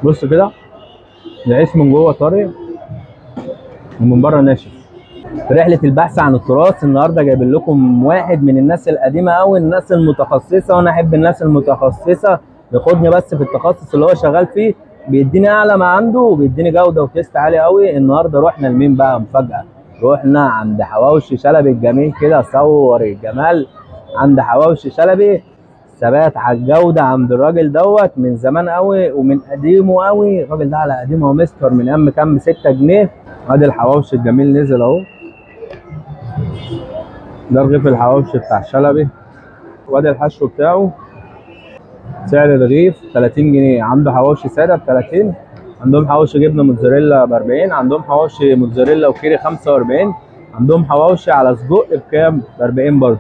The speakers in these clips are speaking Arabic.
بص كده، العيش من جوه طري ومن بره ناشف. في رحله البحث عن التراث النهارده جايب لكم واحد من الناس القديمه قوي، الناس المتخصصه، وانا احب الناس المتخصصه. ياخدني بس في التخصص اللي هو شغال فيه، بيديني اعلى ما عنده وبيديني جوده وتيست عالي قوي. النهارده رحنا لمين بقى؟ مفاجاه. رحنا عند حواوشي شلبي الجميل كده، صور الجمال عند حواوشي شلبي. ثبات على الجوده عند الراجل دوت من زمان قوي ومن قديمه قوي. الراجل ده على قديمه، هو مستر من ايام كام، 6 جنيه. ادي الحواوشي الجميل نزل اهو. ده رغيف الحواوشي بتاع شلبي، وادي الحشو بتاعه. سعر الرغيف 30 جنيه. عنده حواوشي ساده ب 30، عندهم حواوشي جبنه موتزاريلا ب 40، عندهم حواوشي موتزاريلا وكيري 45، عندهم حواوشي على سجق بكام؟ ب 40 برضه.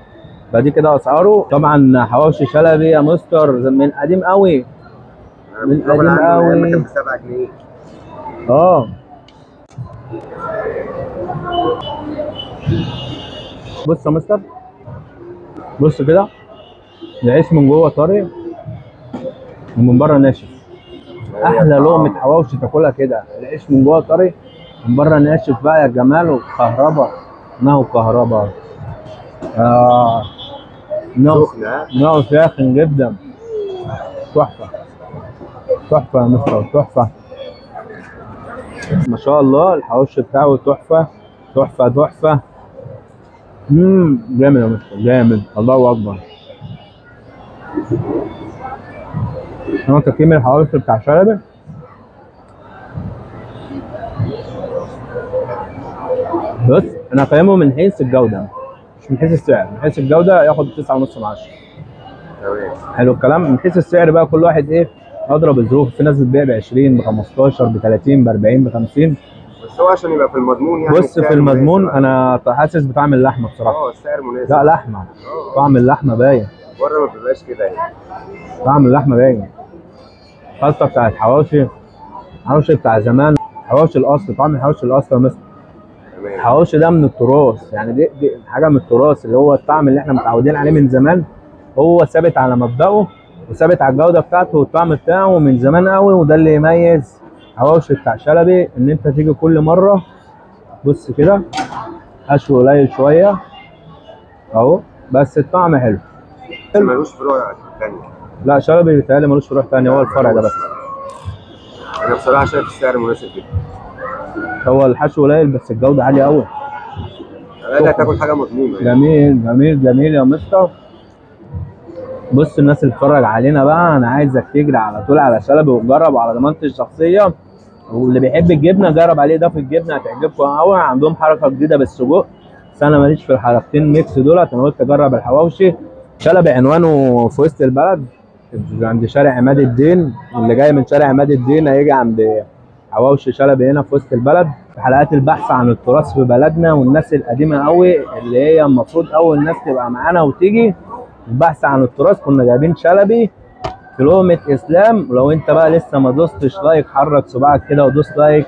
فدي كده اسعاره. طبعا حواوشي شلبي يا مستر من قديم قوي، من قديم قوي. من كان ب 7 جنيه. اه بص يا مستر، بص كده، العيش من جوه طري ومن بره ناشف. احلى لقمه حواوشي تاكلها كده، العيش من جوه طري من بره ناشف بقى يا جمال. وكهربا، انه كهربا. نوع ساخن جدا. تحفه، تحفه يا مستر، تحفه. ما شاء الله الحواوشي بتاعه تحفه، تحفه تحفه. جامد يا مستر، جامد، الله اكبر. انا تقييم الحواوشي بتاع شلبي، بص انا قيمه من حيث الجوده مش من حيث السعر. من حيث الجوده ياخد 9.5 من 10. تمام. حلو الكلام. من حيث السعر بقى كل واحد ايه اضرب الظروف. في ناس بتبيع ب 20، ب 15، ب 30، ب 40، ب 50. بس هو عشان يبقى في المضمون يعني. بص في المضمون انا حاسس بطعم اللحمه بصراحه. السعر مناسب. لا لحمه، طعم اللحمه باين. بره ما بيبقاش كده يعني. طعم اللحمه باين. الخلطه بتاعت حواوشي، حواوشي بتاع زمان، حواوشي الاصل، طعم الحواوشي الاصل مثلا. الحواوشي ده من التراث يعني، دي حاجه من التراث، اللي هو الطعم اللي احنا متعودين عليه من زمان. هو ثابت على مبدأه وثابت على الجوده بتاعته والطعم بتاعه من زمان قوي. وده اللي يميز حواوشي بتاع شلبي، ان انت تيجي كل مره. بص كده، حشو قليل شويه اهو، بس الطعم حلو. ملوش فروع تانية. لا شلبي بيتهيألي ملوش فروع تانية، هو الفرع ده بس. انا بصراحه شايف السعر مناسب جدا. هو الحشو قليل بس الجوده عاليه قوي. لا تاكل حاجه مضمونه يعني. جميل جميل جميل يا مستر. بص الناس اللي بتتفرج علينا بقى، انا عايزك تجري على طول على شلبي وتجرب على ضمانتي الشخصيه. واللي بيحب الجبنه جرب عليه ده، في الجبنه هتعجبكم قوي. عندهم حركه جديده بالسجق، بس انا ماليش في الحركتين ميكس دولت. انا قلت اجرب الحواوشي شلبي. عنوانه في وسط البلد عند شارع عماد الدين. اللي جاي من شارع عماد الدين هيجي عند حواوشي شلبي هنا في وسط البلد. في حلقات البحث عن التراث في بلدنا والناس القديمه قوي اللي هي المفروض اول ناس تبقى معانا وتيجي البحث عن التراث، كنا جايبين شلبي في لقمة اسلام. ولو انت بقى لسه ما دوستش لايك، حرك صباعك كده ودوس لايك